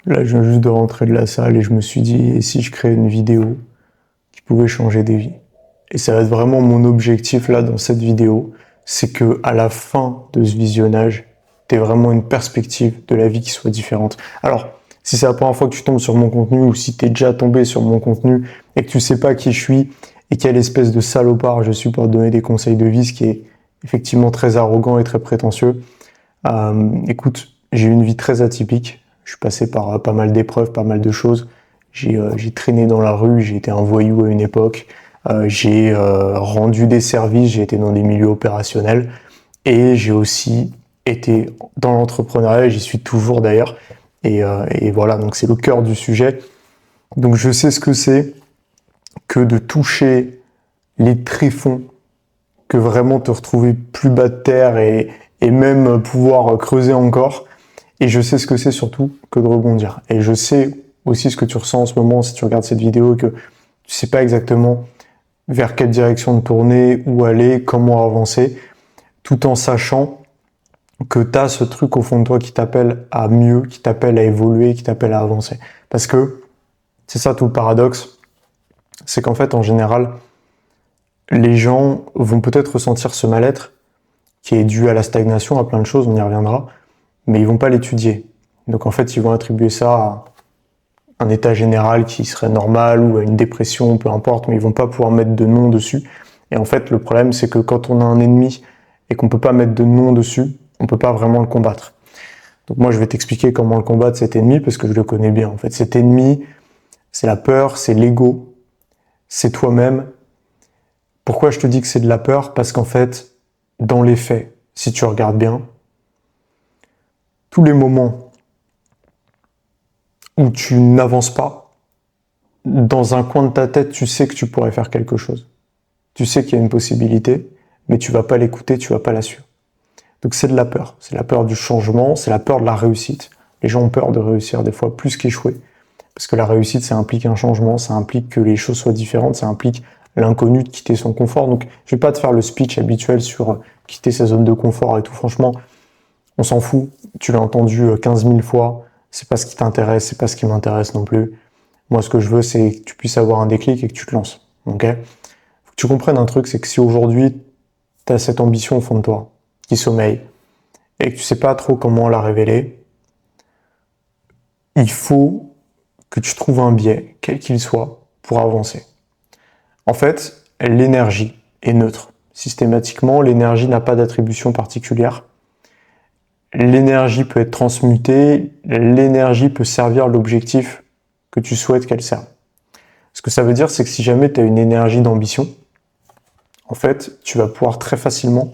Là, je viens juste de rentrer de la salle et je me suis dit, et si je créais une vidéo qui pouvait changer des vies? Et ça va être vraiment mon objectif là dans cette vidéo, c'est que à la fin de ce visionnage, tu aies vraiment une perspective de la vie qui soit différente. Alors, si c'est la première fois que tu tombes sur mon contenu ou si tu es déjà tombé sur mon contenu et que tu sais pas qui je suis et quelle espèce de salopard je suis pour te donner des conseils de vie, ce qui est effectivement très arrogant et très prétentieux, écoute, j'ai eu une vie très atypique. Je suis passé par pas mal d'épreuves, pas mal de choses. J'ai traîné dans la rue, j'ai été un voyou à une époque. J'ai rendu des services, j'ai été dans des milieux opérationnels et j'ai aussi été dans l'entrepreneuriat, et j'y suis toujours d'ailleurs. Et voilà, donc c'est le cœur du sujet. Donc je sais ce que c'est que de toucher les tréfonds, que vraiment te retrouver plus bas de terre et même pouvoir creuser encore. Et je sais ce que c'est surtout que de rebondir. Et je sais aussi ce que tu ressens en ce moment si tu regardes cette vidéo, que tu sais pas exactement vers quelle direction tourner, où aller, comment avancer, tout en sachant que tu as ce truc au fond de toi qui t'appelle à mieux, qui t'appelle à évoluer, qui t'appelle à avancer. Parce que c'est ça tout le paradoxe, c'est qu'en fait, en général, les gens vont peut-être ressentir ce mal-être qui est dû à la stagnation, à plein de choses, on y reviendra, mais ils vont pas l'étudier. Donc en fait, ils vont attribuer ça à un état général qui serait normal ou à une dépression, peu importe, mais ils vont pas pouvoir mettre de nom dessus. Et en fait, le problème, c'est que quand on a un ennemi et qu'on peut pas mettre de nom dessus, on peut pas vraiment le combattre. Donc moi, je vais t'expliquer comment le combattre, cet ennemi, parce que je le connais bien. En fait, cet ennemi, c'est la peur, c'est l'ego, c'est toi-même. Pourquoi je te dis que c'est de la peur? Parce qu'en fait, dans les faits, si tu regardes bien, tous les moments où tu n'avances pas, dans un coin de ta tête, tu sais que tu pourrais faire quelque chose. Tu sais qu'il y a une possibilité, mais tu vas pas l'écouter, tu vas pas la suivre. Donc c'est de la peur. C'est la peur du changement, c'est la peur de la réussite. Les gens ont peur de réussir des fois plus qu'échouer. Parce que la réussite, ça implique un changement, ça implique que les choses soient différentes, ça implique l'inconnu de quitter son confort. Donc je vais pas te faire le speech habituel sur quitter sa zone de confort et tout. Franchement, on s'en fout. Tu l'as entendu 15 000 fois. C'est pas ce qui t'intéresse, c'est pas ce qui m'intéresse non plus. Moi, ce que je veux, c'est que tu puisses avoir un déclic et que tu te lances. Ok? Faut que tu comprennes un truc, c'est que si aujourd'hui, tu as cette ambition au fond de toi, qui sommeille, et que tu sais pas trop comment la révéler, il faut que tu trouves un biais, quel qu'il soit, pour avancer. En fait, l'énergie est neutre. Systématiquement, l'énergie n'a pas d'attribution particulière. L'énergie peut être transmutée, l'énergie peut servir l'objectif que tu souhaites qu'elle serve. Ce que ça veut dire, c'est que si jamais tu as une énergie d'ambition, en fait, tu vas pouvoir très facilement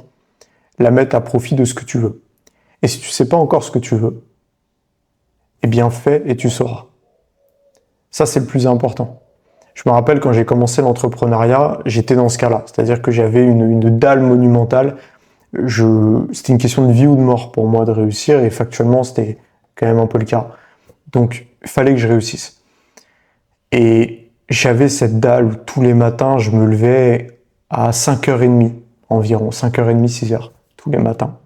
la mettre à profit de ce que tu veux. Et si tu sais pas encore ce que tu veux, eh bien fais et tu sauras. Ça, c'est le plus important. Je me rappelle quand j'ai commencé l'entrepreneuriat, j'étais dans ce cas-là. C'est-à-dire que j'avais une dalle monumentale. C'était une question de vie ou de mort pour moi de réussir, et factuellement, c'était quand même un peu le cas. Donc, il fallait que je réussisse. Et j'avais cette dalle où tous les matins, je me levais à 5h30 environ, 5h30, 6h, tous les matins.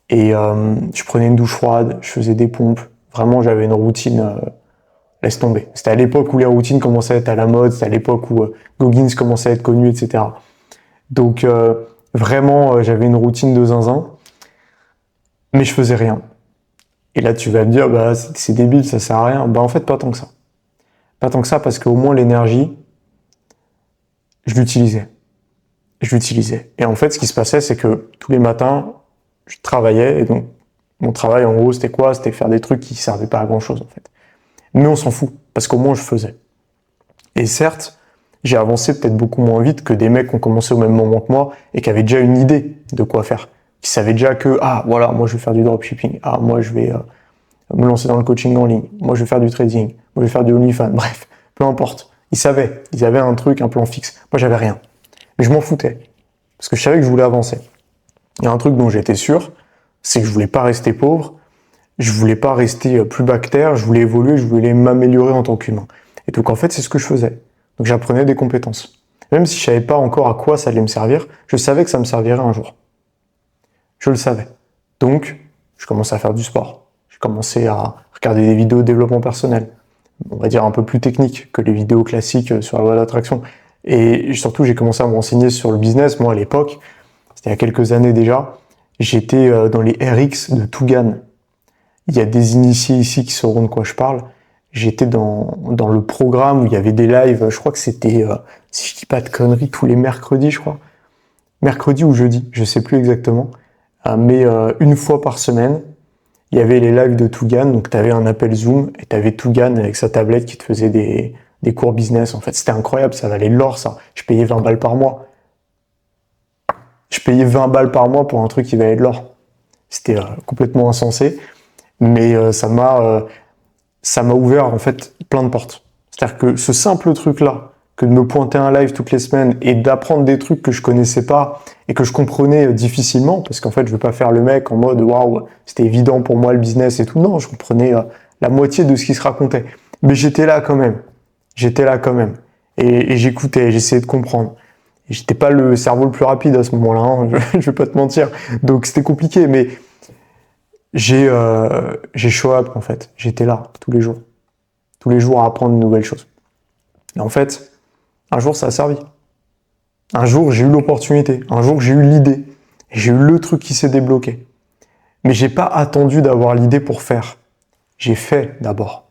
Et je prenais une douche froide, je faisais des pompes. Vraiment, j'avais une routine, laisse tomber. C'était à l'époque où les routines commençaient à être à la mode, c'était à l'époque où Goggins commençait à être connu, etc. Donc vraiment, j'avais une routine de zinzin, mais je faisais rien. Et là, tu vas me dire, bah c'est débile, ça sert à rien. Bah en fait, pas tant que ça. Pas tant que ça, parce qu'au moins l'énergie, je l'utilisais. Je l'utilisais. Et en fait, ce qui se passait, c'est que tous les matins, je travaillais, et donc mon travail, en gros, c'était quoi? C'était faire des trucs qui servaient pas à grand chose, en fait. Mais on s'en fout, parce qu'au moins je faisais. Et certes, j'ai avancé peut-être beaucoup moins vite que des mecs qui ont commencé au même moment que moi et qui avaient déjà une idée de quoi faire. Qui savaient déjà que, ah voilà, moi je vais faire du dropshipping, ah moi je vais me lancer dans le coaching en ligne, moi je vais faire du trading, moi je vais faire du OnlyFans, bref, peu importe. Ils avaient un truc, un plan fixe. Moi j'avais rien. Mais je m'en foutais, parce que je savais que je voulais avancer. Il y a un truc dont j'étais sûr, c'est que je voulais pas rester pauvre, je voulais pas rester plus bas que terre, je voulais évoluer, je voulais m'améliorer en tant qu'humain. Et donc en fait, c'est ce que je faisais. Donc j'apprenais des compétences. Même si je savais pas encore à quoi ça allait me servir, je savais que ça me servirait un jour. Je le savais. Donc, je commençais à faire du sport. Je J'ai commencé à regarder des vidéos de développement personnel, on va dire un peu plus techniques que les vidéos classiques sur la loi d'attraction. Et surtout, j'ai commencé à me renseigner sur le business. Moi, à l'époque, c'était il y a quelques années déjà, j'étais dans les RX de Tougan. Il y a des initiés ici qui sauront de quoi je parle. J'étais dans le programme où il y avait des lives, je crois que c'était, si je dis pas de conneries, tous les mercredis, je crois. Mercredi ou jeudi, je sais plus exactement. Mais une fois par semaine, il y avait les lives de Tougan, donc tu avais un appel Zoom et tu avais Tougan avec sa tablette qui te faisait des cours business. En fait, c'était incroyable, ça valait de l'or, ça. Je payais 20 balles par mois. Je payais 20 balles par mois pour un truc qui valait de l'or. C'était complètement insensé, mais ça m'a ouvert en fait plein de portes. C'est-à-dire que ce simple truc-là, que de me pointer un live toutes les semaines et d'apprendre des trucs que je connaissais pas et que je comprenais difficilement, parce qu'en fait je veux pas faire le mec en mode waouh, c'était évident pour moi le business et tout. Non, je comprenais la moitié de ce qui se racontait. Mais j'étais là quand même. J'étais là quand même. Et j'écoutais, j'essayais de comprendre. Et j'étais pas le cerveau le plus rapide à ce moment-là, hein, je vais pas te mentir. Donc c'était compliqué, mais j'ai show up en fait. J'étais là tous les jours à apprendre de nouvelles choses. Et en fait, un jour ça a servi. Un jour j'ai eu l'opportunité, un jour j'ai eu l'idée, et j'ai eu le truc qui s'est débloqué. Mais j'ai pas attendu d'avoir l'idée pour faire. J'ai fait d'abord.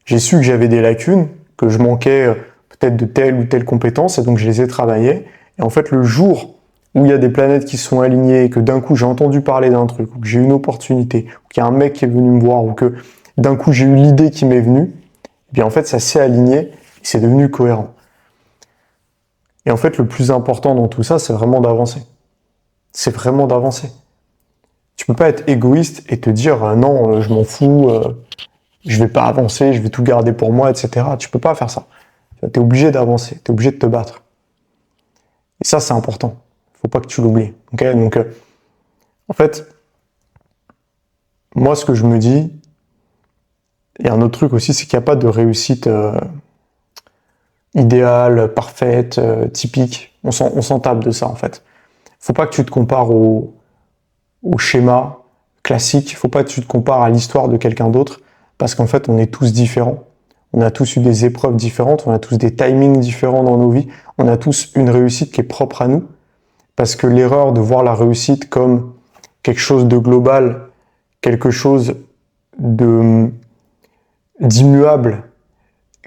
J'ai su que j'avais des lacunes, que je manquais peut-être de telle ou telle compétence, et donc je les ai travaillées. Et en fait, le jour où il y a des planètes qui sont alignées, et que d'un coup j'ai entendu parler d'un truc, ou que j'ai eu une opportunité, ou qu'il y a un mec qui est venu me voir, ou que d'un coup j'ai eu l'idée qui m'est venue, et bien en fait ça s'est aligné, et c'est devenu cohérent. Et en fait, le plus important dans tout ça, c'est vraiment d'avancer. C'est vraiment d'avancer. Tu peux pas être égoïste et te dire non, je m'en fous, je vais pas avancer, je vais tout garder pour moi, etc. Tu peux pas faire ça. Tu es obligé d'avancer, tu es obligé de te battre. Et ça, c'est important. Faut pas que tu l'oublies. Okay, donc, en fait, moi, ce que je me dis, et un autre truc aussi, c'est qu'il n'y a pas de réussite idéale, parfaite, typique. On s'en tape de ça, en fait. Faut pas que tu te compares au schéma classique. Faut pas que tu te compares à l'histoire de quelqu'un d'autre, parce qu'en fait, on est tous différents. On a tous eu des épreuves différentes, on a tous des timings différents dans nos vies, on a tous une réussite qui est propre à nous, parce que l'erreur de voir la réussite comme quelque chose de global, quelque chose d'immuable,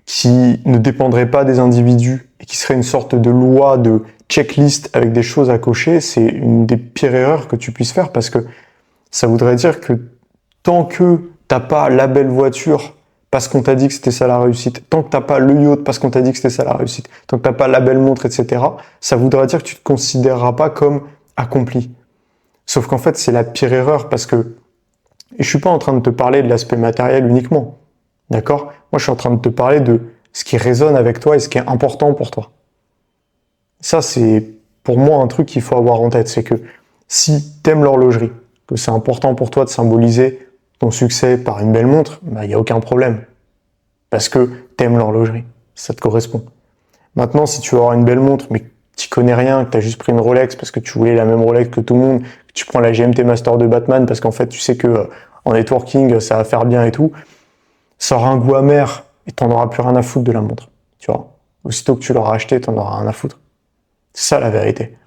qui ne dépendrait pas des individus et qui serait une sorte de loi, de checklist avec des choses à cocher, c'est une des pires erreurs que tu puisses faire, parce que ça voudrait dire que tant que t'as pas la belle voiture parce qu'on t'a dit que c'était ça la réussite, tant que t'as pas le yacht parce qu'on t'a dit que c'était ça la réussite, tant que t'as pas la belle montre, etc., ça voudra dire que tu te considéreras pas comme accompli. Sauf qu'en fait, c'est la pire erreur, parce que, et je suis pas en train de te parler de l'aspect matériel uniquement, d'accord? Moi, je suis en train de te parler de ce qui résonne avec toi et ce qui est important pour toi. Ça, c'est pour moi un truc qu'il faut avoir en tête, c'est que si t'aimes l'horlogerie, que c'est important pour toi de symboliser ton succès par une belle montre, bah, y a aucun problème. Parce que t'aimes l'horlogerie. Ça te correspond. Maintenant, si tu veux avoir une belle montre, mais que tu connais rien, que t'as juste pris une Rolex parce que tu voulais la même Rolex que tout le monde, que tu prends la GMT Master de Batman parce qu'en fait, tu sais que en networking, ça va faire bien et tout, ça aura un goût amer et t'en auras plus rien à foutre de la montre. Tu vois. Aussitôt que tu l'auras acheté, t'en auras rien à foutre. C'est ça la vérité.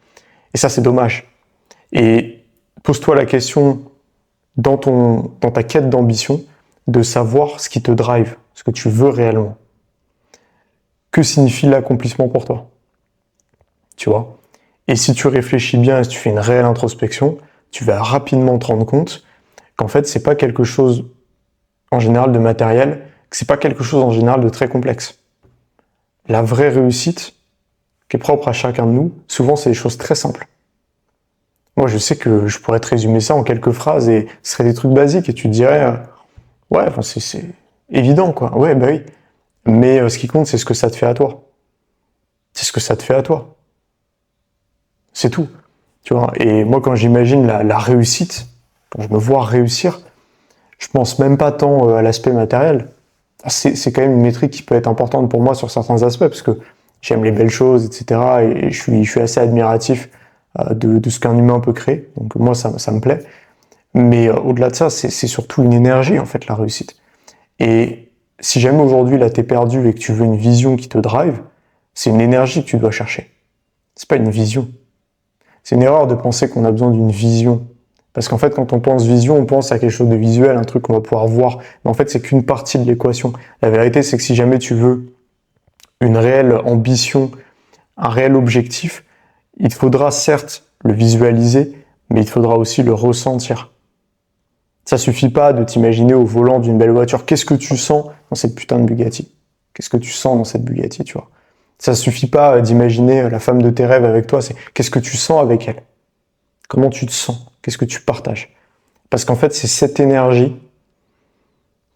Et ça, c'est dommage. Et pose-toi la question dans ta quête d'ambition, de savoir ce qui te drive, ce que tu veux réellement. Que signifie l'accomplissement pour toi? Tu vois? Et si tu réfléchis bien et si tu fais une réelle introspection, tu vas rapidement te rendre compte qu'en fait, c'est pas quelque chose en général de matériel, que c'est pas quelque chose en général de très complexe. La vraie réussite, qui est propre à chacun de nous, souvent c'est des choses très simples. Moi, je sais que je pourrais te résumer ça en quelques phrases et ce serait des trucs basiques et tu te dirais, ouais, enfin, c'est évident, quoi. Ouais, bah oui. Mais ce qui compte, c'est ce que ça te fait à toi. C'est ce que ça te fait à toi. C'est tout. Tu vois. Et moi, quand j'imagine la réussite, quand je me vois réussir, je pense même pas tant à l'aspect matériel. C'est quand même une métrique qui peut être importante pour moi sur certains aspects, parce que j'aime les belles choses, etc. Et je suis assez admiratif de ce qu'un humain peut créer. Donc moi, ça me plaît. Mais au-delà de ça, c'est surtout une énergie, en fait, la réussite. Et si jamais aujourd'hui, là, t'es perdu et que tu veux une vision qui te drive, c'est une énergie que tu dois chercher. C'est pas une vision. C'est une erreur de penser qu'on a besoin d'une vision. Parce qu'en fait, quand on pense vision, on pense à quelque chose de visuel, un truc qu'on va pouvoir voir. Mais en fait, c'est qu'une partie de l'équation. La vérité, c'est que si jamais tu veux une réelle ambition, un réel objectif, il faudra certes le visualiser, mais il faudra aussi le ressentir. Ça suffit pas de t'imaginer au volant d'une belle voiture. Qu'est-ce que tu sens dans cette putain de Bugatti? Qu'est-ce que tu sens dans cette Bugatti, tu vois? Ça suffit pas d'imaginer la femme de tes rêves avec toi, c'est qu'est-ce que tu sens avec elle? Comment tu te sens? Qu'est-ce que tu partages? Parce qu'en fait, c'est cette énergie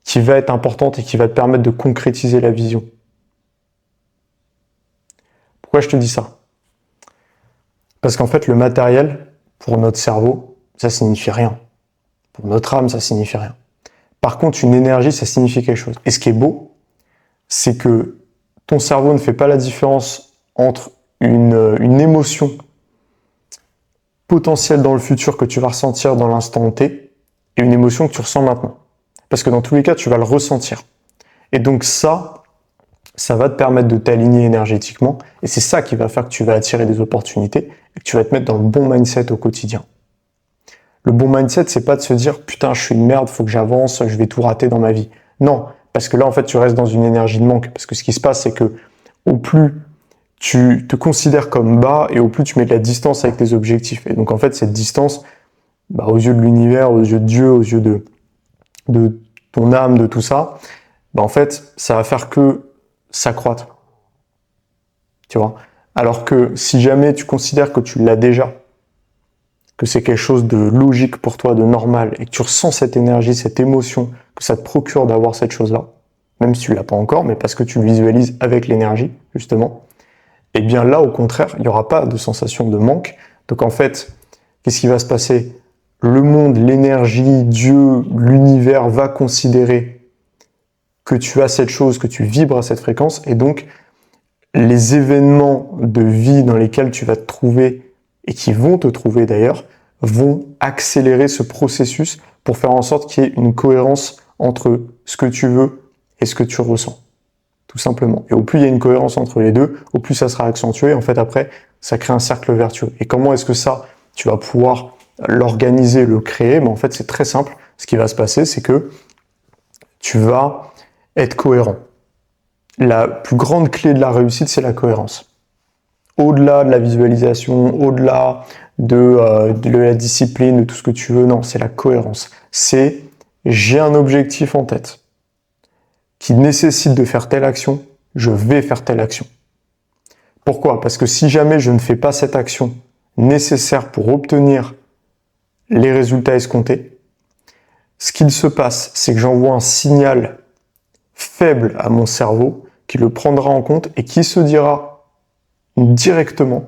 qui va être importante et qui va te permettre de concrétiser la vision. Pourquoi je te dis ça? Parce qu'en fait, le matériel, pour notre cerveau, ça signifie rien. Pour notre âme, ça signifie rien. Par contre, une énergie, ça signifie quelque chose. Et ce qui est beau, c'est que ton cerveau ne fait pas la différence entre une émotion potentielle dans le futur que tu vas ressentir dans l'instant T et une émotion que tu ressens maintenant. Parce que dans tous les cas, tu vas le ressentir. Et donc ça va te permettre de t'aligner énergétiquement et c'est ça qui va faire que tu vas attirer des opportunités et que tu vas te mettre dans le bon mindset au quotidien. Le bon mindset, c'est pas de se dire « Putain, je suis une merde, faut que j'avance, je vais tout rater dans ma vie. » Non, parce que là, en fait, tu restes dans une énergie de manque. Parce que ce qui se passe, c'est que au plus tu te considères comme bas et au plus tu mets de la distance avec tes objectifs. Et donc, en fait, cette distance, aux yeux de l'univers, aux yeux de Dieu, aux yeux de ton âme, de tout ça, en fait, ça va faire que s'accroître. Tu vois? Alors que si jamais tu considères que tu l'as déjà, que c'est quelque chose de logique pour toi, de normal, et que tu ressens cette énergie, cette émotion, que ça te procure d'avoir cette chose-là, même si tu l'as pas encore, mais parce que tu le visualises avec l'énergie, justement, et bien là, au contraire, il n'y aura pas de sensation de manque. Donc en fait, qu'est-ce qui va se passer? Le monde, l'énergie, Dieu, l'univers va considérer que tu as cette chose, que tu vibres à cette fréquence, et donc les événements de vie dans lesquels tu vas te trouver et qui vont te trouver d'ailleurs, vont accélérer ce processus pour faire en sorte qu'il y ait une cohérence entre ce que tu veux et ce que tu ressens. Tout simplement. Et au plus il y a une cohérence entre les deux, au plus ça sera accentué. En fait, après, ça crée un cercle vertueux. Et comment est-ce que ça, tu vas pouvoir l'organiser, le créer? En fait, c'est très simple. Ce qui va se passer, c'est que tu vas être cohérent. La plus grande clé de la réussite, c'est la cohérence. Au-delà de la visualisation, au-delà de la discipline, de tout ce que tu veux, non, c'est la cohérence. C'est j'ai un objectif en tête qui nécessite de faire telle action, je vais faire telle action. Pourquoi? Parce que si jamais je ne fais pas cette action nécessaire pour obtenir les résultats escomptés, ce qu'il se passe, c'est que j'envoie un signal faible à mon cerveau qui le prendra en compte et qui se dira directement,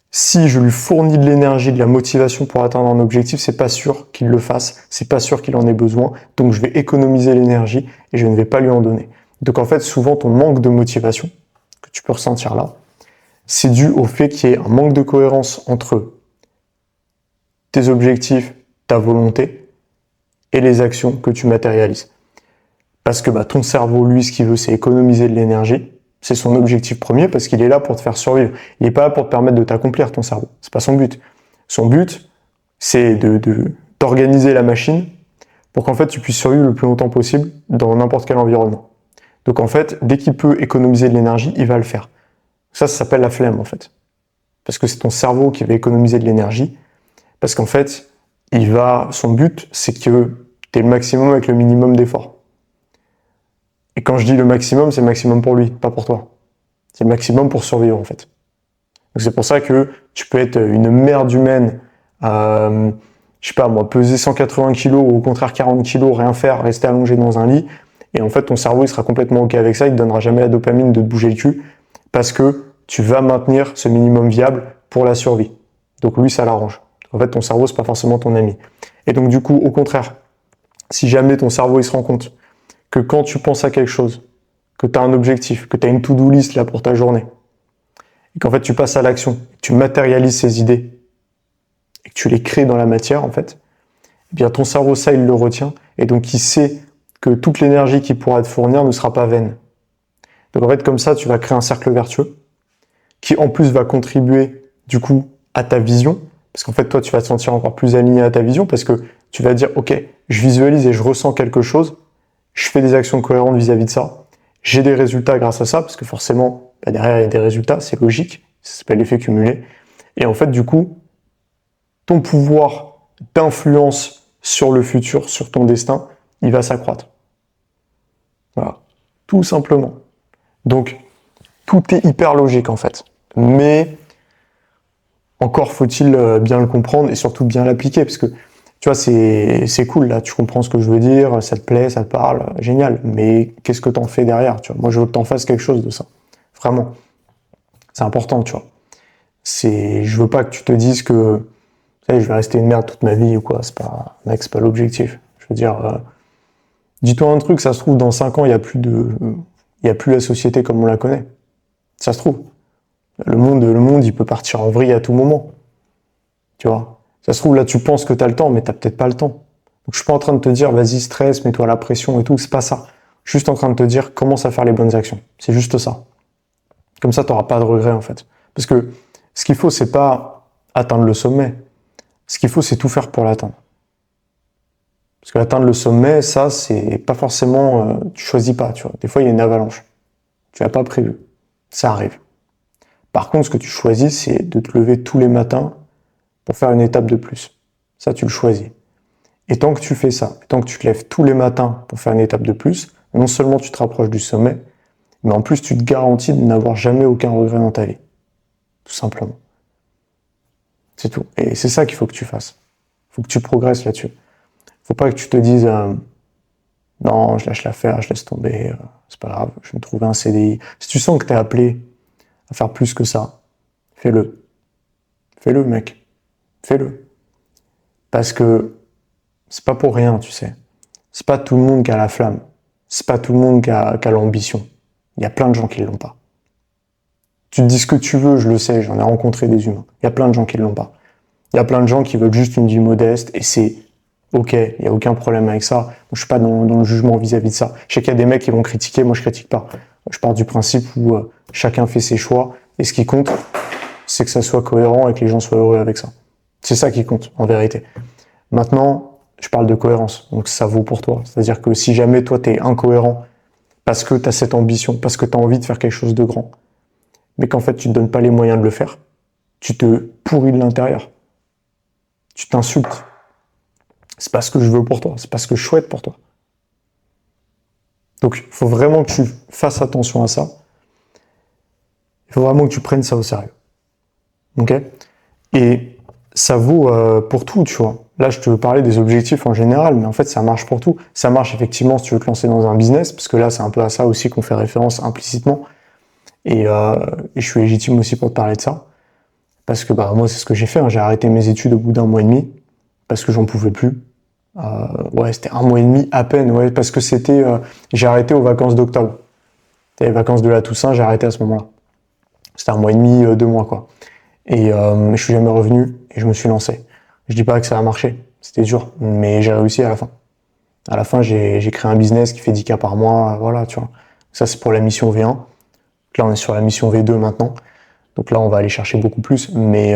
si je lui fournis de l'énergie, de la motivation pour atteindre un objectif, c'est pas sûr qu'il le fasse, c'est pas sûr qu'il en ait besoin, donc je vais économiser l'énergie et je ne vais pas lui en donner. Donc en fait, souvent ton manque de motivation, que tu peux ressentir là, c'est dû au fait qu'il y ait un manque de cohérence entre tes objectifs, ta volonté et les actions que tu matérialises. Parce que ton cerveau, lui, ce qu'il veut, c'est économiser de l'énergie. C'est son objectif premier parce qu'il est là pour te faire survivre. Il n'est pas là pour te permettre de t'accomplir, ton cerveau. C'est pas son but. Son but, c'est d'organiser la machine pour qu'en fait tu puisses survivre le plus longtemps possible dans n'importe quel environnement. Donc en fait, dès qu'il peut économiser de l'énergie, il va le faire. Ça s'appelle la flemme en fait. Parce que c'est ton cerveau qui va économiser de l'énergie. Parce qu'en fait, son but, c'est que tu aies le maximum avec le minimum d'efforts. Et quand je dis le maximum, c'est le maximum pour lui, pas pour toi. C'est le maximum pour survivre, en fait. Donc c'est pour ça que tu peux être une merde humaine, je sais pas moi, peser 180 kilos ou au contraire 40 kilos, rien faire, rester allongé dans un lit. Et en fait, ton cerveau, il sera complètement OK avec ça, il te donnera jamais la dopamine de te bouger le cul parce que tu vas maintenir ce minimum viable pour la survie. Donc lui, ça l'arrange. En fait, ton cerveau, c'est pas forcément ton ami. Et donc du coup, au contraire, si jamais ton cerveau, il se rend compte que quand tu penses à quelque chose, que tu as un objectif, que tu as une to-do list là pour ta journée, et qu'en fait tu passes à l'action, que tu matérialises ces idées, et que tu les crées dans la matière en fait, eh bien ton cerveau, ça, il le retient, et donc il sait que toute l'énergie qu'il pourra te fournir ne sera pas vaine. Donc en fait, comme ça, tu vas créer un cercle vertueux, qui en plus va contribuer, du coup, à ta vision, parce qu'en fait, toi, tu vas te sentir encore plus aligné à ta vision, parce que tu vas dire, ok, je visualise et je ressens quelque chose, je fais des actions cohérentes vis-à-vis de ça, j'ai des résultats grâce à ça, parce que forcément, derrière, il y a des résultats, c'est logique, ça s'appelle l'effet cumulé. Et en fait, du coup, ton pouvoir d'influence sur le futur, sur ton destin, il va s'accroître. Voilà, tout simplement. Donc, tout est hyper logique en fait. Mais encore faut-il bien le comprendre et surtout bien l'appliquer, parce que tu vois, c'est cool là, tu comprends ce que je veux dire, ça te plaît, ça te parle, génial. Mais qu'est-ce que t'en fais derrière, tu vois? Moi, je veux que t'en fasses quelque chose de ça. Vraiment. C'est important, tu vois. Je veux pas que tu te dises que, tu sais, je vais rester une merde toute ma vie ou quoi. Mec, c'est pas l'objectif. Je veux dire, dis-toi un truc, ça se trouve, dans 5 ans, il y a plus la société comme on la connaît. Ça se trouve. Le monde, il peut partir en vrille à tout moment. Tu vois. Ça se trouve, là, tu penses que t'as le temps, mais t'as peut-être pas le temps. Donc, je suis pas en train de te dire, vas-y, stress, mets-toi la pression et tout. C'est pas ça. Je suis juste en train de te dire, commence à faire les bonnes actions. C'est juste ça. Comme ça, t'auras pas de regrets, en fait. Parce que ce qu'il faut, c'est pas atteindre le sommet. Ce qu'il faut, c'est tout faire pour l'atteindre. Parce que atteindre le sommet, ça, c'est pas forcément, tu choisis pas, tu vois. Des fois, il y a une avalanche. Tu l'as pas prévu. Ça arrive. Par contre, ce que tu choisis, c'est de te lever tous les matins pour faire une étape de plus. Ça, tu le choisis. Et tant que tu fais ça, tant que tu te lèves tous les matins pour faire une étape de plus, non seulement tu te rapproches du sommet, mais en plus, tu te garantis de n'avoir jamais aucun regret dans ta vie. Tout simplement. C'est tout. Et c'est ça qu'il faut que tu fasses. Il faut que tu progresses là-dessus. Faut pas que tu te dises non, je lâche l'affaire, je laisse tomber, c'est pas grave, je vais me trouver un CDI. Si tu sens que t'es appelé à faire plus que ça, fais-le. Fais-le, mec. Fais-le. Parce que c'est pas pour rien, tu sais. C'est pas tout le monde qui a la flamme. C'est pas tout le monde qui a l'ambition. Il y a plein de gens qui l'ont pas. Tu te dis ce que tu veux, je le sais, j'en ai rencontré des humains. Il y a plein de gens qui l'ont pas. Il y a plein de gens qui veulent juste une vie modeste et c'est ok, il n'y a aucun problème avec ça. Moi, je suis pas dans le jugement vis-à-vis de ça. Je sais qu'il y a des mecs qui vont critiquer, moi je critique pas. Je pars du principe où chacun fait ses choix et ce qui compte, c'est que ça soit cohérent et que les gens soient heureux avec ça. C'est ça qui compte, en vérité. Maintenant, je parle de cohérence, donc ça vaut pour toi. C'est-à-dire que si jamais toi t'es incohérent parce que t'as cette ambition, parce que t'as envie de faire quelque chose de grand, mais qu'en fait tu te donnes pas les moyens de le faire, tu te pourris de l'intérieur. Tu t'insultes. C'est pas ce que je veux pour toi, c'est pas ce que je souhaite pour toi. Donc, il faut vraiment que tu fasses attention à ça. Il faut vraiment que tu prennes ça au sérieux. Ok? Et ça vaut pour tout, tu vois. Là, je te parlais des objectifs en général, mais en fait, ça marche pour tout. Ça marche effectivement si tu veux te lancer dans un business, parce que là, c'est un peu à ça aussi qu'on fait référence implicitement. Et je suis légitime aussi pour te parler de ça. Parce que moi, c'est ce que j'ai fait. Hein. J'ai arrêté mes études au bout d'1 mois et demi, parce que j'en pouvais plus. Ouais, c'était 1 mois et demi à peine, ouais, parce que j'ai arrêté aux vacances d'octobre. Les vacances de la Toussaint, j'ai arrêté à ce moment-là. C'était 1 mois et demi, 2 mois, quoi. Et je suis jamais revenu et je me suis lancé. Je dis pas que ça a marché, c'était dur, mais j'ai réussi à la fin. À la fin, j'ai créé un business qui fait 10K par mois, voilà, tu vois. Ça, c'est pour la mission V1. Donc là, on est sur la mission V2 maintenant. Donc là, on va aller chercher beaucoup plus, mais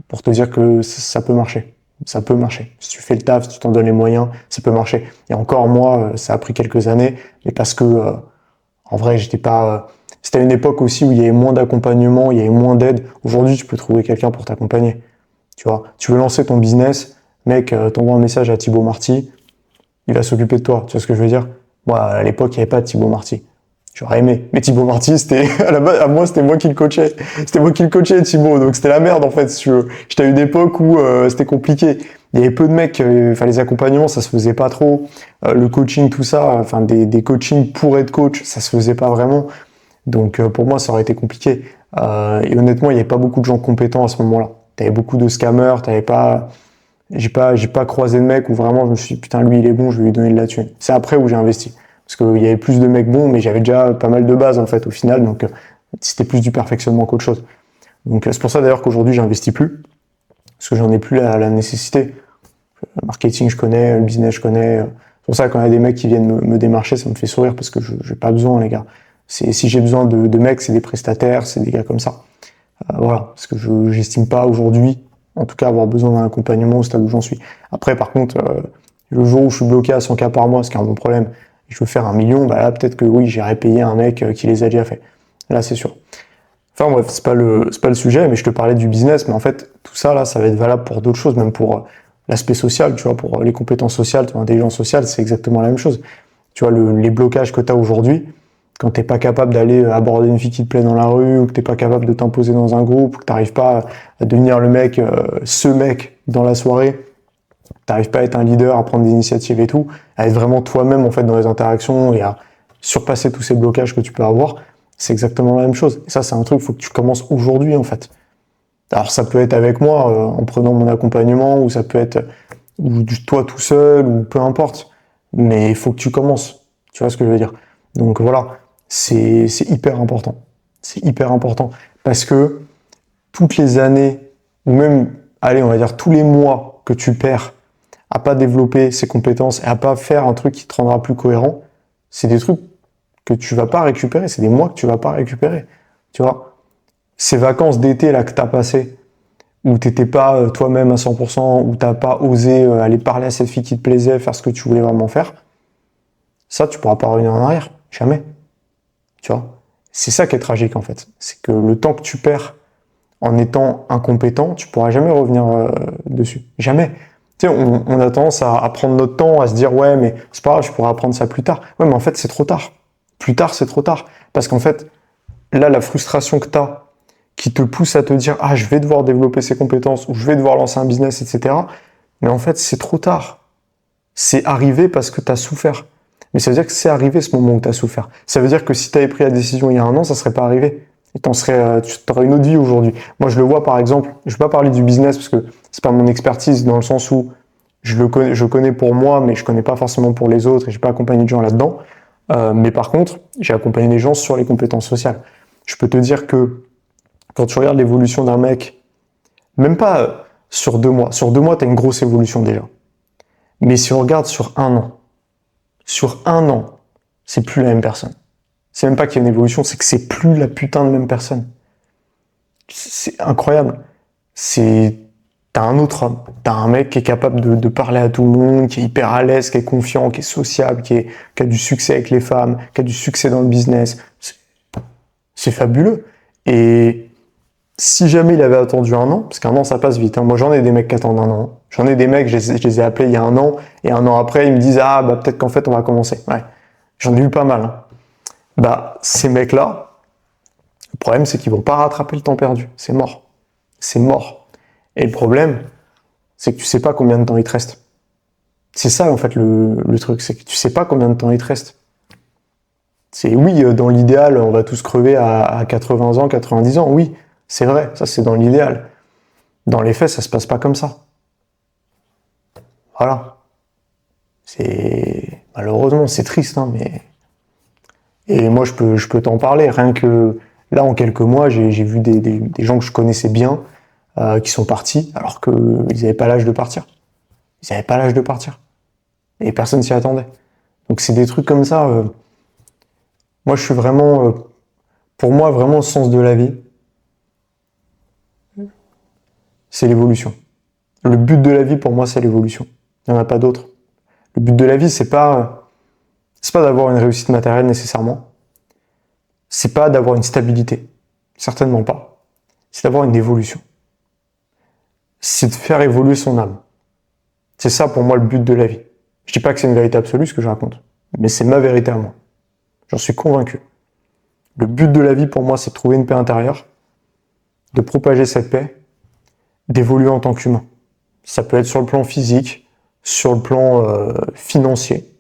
pour te dire que ça peut marcher. Ça peut marcher. Si tu fais le taf, si tu t'en donnes les moyens, ça peut marcher. Et encore, moi, ça a pris quelques années, mais parce que, en vrai, j'étais pas... C'était une époque aussi où il y avait moins d'accompagnement, il y avait moins d'aide. Aujourd'hui, tu peux trouver quelqu'un pour t'accompagner. Tu vois, tu veux lancer ton business, mec, t'envoies un message à Thibaut Marty, il va s'occuper de toi. Tu vois ce que je veux dire? Moi, à l'époque, il n'y avait pas de Thibaut Marty. J'aurais aimé. Mais Thibaut Marty, c'était, à moi, c'était moi qui le coachais. C'était moi qui le coachais, Thibaut. Donc, c'était la merde, en fait, si tu veux. J'étais à une époque où, c'était compliqué. Il y avait peu de mecs, enfin, les accompagnements, ça se faisait pas trop. Le coaching, tout ça, enfin, des coachings pour être coach, ça se faisait pas vraiment. Donc, pour moi, ça aurait été compliqué. Et honnêtement, il y avait pas beaucoup de gens compétents à ce moment-là. T'avais beaucoup de scammers, j'ai pas croisé de mec où vraiment je me suis dit, putain, lui, il est bon, je vais lui donner de la thune. C'est après où j'ai investi. Parce qu'il y avait plus de mecs bons, mais j'avais déjà pas mal de bases, en fait, au final. Donc, c'était plus du perfectionnement qu'autre chose. Donc, c'est pour ça, d'ailleurs, qu'aujourd'hui, j'investis plus. Parce que j'en ai plus la nécessité. Le marketing, je connais, le business, je connais. C'est pour ça, quand il y a des mecs qui viennent me démarcher, ça me fait sourire parce que je n'ai pas besoin, les gars. Si j'ai besoin de mecs, c'est des prestataires, c'est des gars comme ça. Voilà, parce que j'estime pas aujourd'hui, en tout cas, avoir besoin d'un accompagnement au stade où j'en suis. Après, par contre, le jour où je suis bloqué à 100K par mois, ce qui est un bon problème, et je veux faire 1 million, bah là, peut-être que oui, j'irai payer un mec qui les a déjà fait. Là, c'est sûr. Enfin bref, c'est pas le sujet, mais je te parlais du business, mais en fait, tout ça, là, ça va être valable pour d'autres choses, même pour l'aspect social, tu vois, pour les compétences sociales, ton intelligence sociale, c'est exactement la même chose. Tu vois, les blocages que tu as aujourd'hui, quand t'es pas capable d'aller aborder une fille qui te plaît dans la rue, ou que t'es pas capable de t'imposer dans un groupe, ou que t'arrives pas à devenir le mec, ce mec dans la soirée, t'arrives pas à être un leader, à prendre des initiatives et tout, à être vraiment toi-même en fait dans les interactions et à surpasser tous ces blocages que tu peux avoir, c'est exactement la même chose. Et ça, c'est un truc, il faut que tu commences aujourd'hui en fait. Alors ça peut être avec moi, en prenant mon accompagnement, ou ça peut être ou toi tout seul, ou peu importe. Mais il faut que tu commences. Tu vois ce que je veux dire? Donc voilà, c'est hyper important. C'est hyper important. Parce que toutes les années, ou même, allez, on va dire tous les mois que tu perds à pas développer ces compétences et à pas faire un truc qui te rendra plus cohérent, c'est des trucs que tu vas pas récupérer, c'est des mois que tu vas pas récupérer. Tu vois? Ces vacances d'été là que t'as passées, où t'étais pas toi-même à 100%, où t'as pas osé aller parler à cette fille qui te plaisait, faire ce que tu voulais vraiment faire, ça, tu pourras pas revenir en arrière. Jamais. Tu vois? C'est ça qui est tragique, en fait. C'est que le temps que tu perds en étant incompétent, tu pourras jamais revenir dessus. Jamais. Tu sais, on a tendance à prendre notre temps, à se dire, ouais, mais c'est pas grave, je pourrais apprendre ça plus tard. Ouais, mais en fait, c'est trop tard. Plus tard, c'est trop tard. Parce qu'en fait, là, la frustration que t'as, qui te pousse à te dire, ah, je vais devoir développer ces compétences, ou je vais devoir lancer un business, etc. Mais en fait, c'est trop tard. C'est arrivé parce que t'as souffert. Mais ça veut dire que c'est arrivé ce moment où tu as souffert. Ça veut dire que si tu avais pris la décision il y a 1 an, ça serait pas arrivé. Et tu aurais une autre vie aujourd'hui. Moi, je le vois par exemple, je vais pas parler du business parce que c'est pas mon expertise dans le sens où je connais pour moi, mais je connais pas forcément pour les autres et j'ai pas accompagné de gens là-dedans. Mais par contre, j'ai accompagné des gens sur les compétences sociales. Je peux te dire que quand tu regardes l'évolution d'un mec, même pas sur 2 mois, tu as une grosse évolution déjà. Mais si on regarde sur 1 an, c'est plus la même personne. C'est même pas qu'il y a une évolution, c'est que c'est plus la putain de même personne. C'est incroyable. T'as un autre homme. T'as un mec qui est capable de parler à tout le monde, qui est hyper à l'aise, qui est confiant, qui est sociable, qui a du succès avec les femmes, qui a du succès dans le business. C'est fabuleux. Et si jamais il avait attendu 1 an, parce qu'1 an ça passe vite, hein. Moi j'en ai des mecs qui attendent 1 an. J'en ai des mecs, je les ai appelés il y a 1 an, et 1 an après ils me disent ah bah peut-être qu'en fait on va commencer. Ouais. J'en ai eu pas mal. Hein. Bah ces mecs-là, le problème c'est qu'ils vont pas rattraper le temps perdu. C'est mort. C'est mort. Et le problème, c'est que tu sais pas combien de temps il te reste. C'est ça en fait le truc, c'est que tu sais pas combien de temps il te reste. C'est oui, dans l'idéal, on va tous crever à 80 ans, 90 ans, oui, c'est vrai, ça c'est dans l'idéal. Dans les faits, ça se passe pas comme ça. Voilà. Malheureusement, c'est triste, hein, mais et moi je peux t'en parler. Rien que là, en quelques mois, j'ai vu des gens que je connaissais bien qui sont partis alors qu'ils n'avaient pas l'âge de partir. Ils n'avaient pas l'âge de partir et personne s'y attendait. Donc c'est des trucs comme ça. Moi, je suis vraiment, pour moi, vraiment le sens de la vie, c'est l'évolution. Le but de la vie, pour moi, c'est l'évolution. Il n'y en a pas d'autre. Le but de la vie, c'est pas d'avoir une réussite matérielle nécessairement. C'est pas d'avoir une stabilité. Certainement pas. C'est d'avoir une évolution. C'est de faire évoluer son âme. C'est ça, pour moi, le but de la vie. Je dis pas que c'est une vérité absolue, ce que je raconte. Mais c'est ma vérité à moi. J'en suis convaincu. Le but de la vie, pour moi, c'est de trouver une paix intérieure, de propager cette paix, d'évoluer en tant qu'humain. Ça peut être sur le plan physique, sur le plan financier,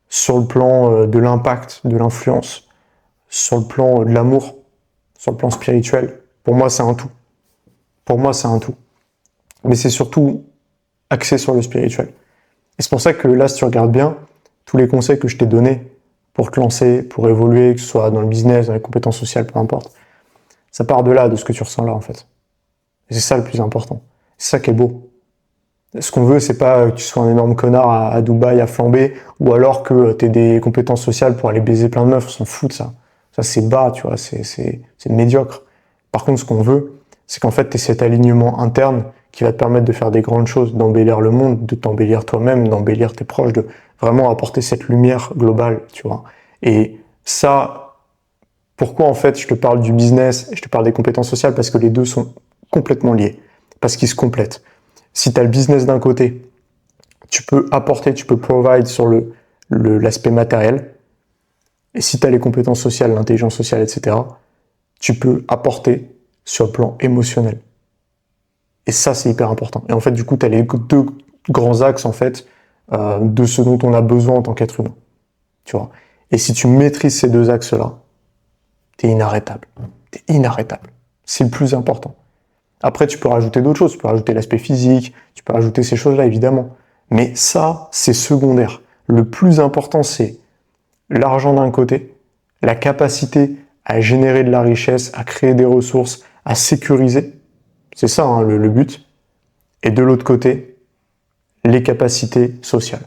sur le plan de l'impact, de l'influence, sur le plan de l'amour, sur le plan spirituel. Pour moi, c'est un tout. Pour moi, c'est un tout. Mais c'est surtout axé sur le spirituel. Et c'est pour ça que là, si tu regardes bien, tous les conseils que je t'ai donnés pour te lancer, pour évoluer, que ce soit dans le business, dans les compétences sociales, peu importe, ça part de là, de ce que tu ressens là, en fait. Et c'est ça le plus important. C'est ça qui est beau. Ce qu'on veut, c'est pas que tu sois un énorme connard à Dubaï à flamber, ou alors que tu aies des compétences sociales pour aller baiser plein de meufs, on s'en fout de ça. Ça, c'est bas, tu vois, c'est médiocre. Par contre, ce qu'on veut, c'est qu'en fait, tu aies cet alignement interne qui va te permettre de faire des grandes choses, d'embellir le monde, de t'embellir toi-même, d'embellir tes proches, de vraiment apporter cette lumière globale, tu vois. Et ça, pourquoi en fait je te parle du business et je te parle des compétences sociales? Parce que les deux sont complètement liés, parce qu'ils se complètent. Si tu as le business d'un côté, tu peux apporter, tu peux provide sur l'aspect matériel. Et si tu as les compétences sociales, l'intelligence sociale, etc., tu peux apporter sur le plan émotionnel. Et ça, c'est hyper important. Et en fait, du coup, tu as les deux grands axes, en fait, de ce dont on a besoin en tant qu'être humain. Tu vois. Et si tu maîtrises ces deux axes-là, t'es inarrêtable. T'es inarrêtable. C'est le plus important. Après, tu peux rajouter d'autres choses. Tu peux rajouter l'aspect physique, tu peux rajouter ces choses-là, évidemment. Mais ça, c'est secondaire. Le plus important, c'est l'argent d'un côté, la capacité à générer de la richesse, à créer des ressources, à sécuriser. C'est ça, hein, le but. Et de l'autre côté, les capacités sociales.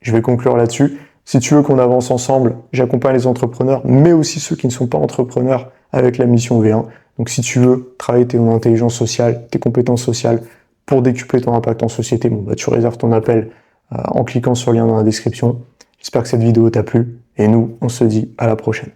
Je vais conclure là-dessus. Si tu veux qu'on avance ensemble, j'accompagne les entrepreneurs, mais aussi ceux qui ne sont pas entrepreneurs avec la mission V1. Donc si tu veux travailler ton intelligence sociale, tes compétences sociales pour décupler ton impact en société, bon, bah, tu réserves ton appel en cliquant sur le lien dans la description. J'espère que cette vidéo t'a plu et nous, on se dit à la prochaine.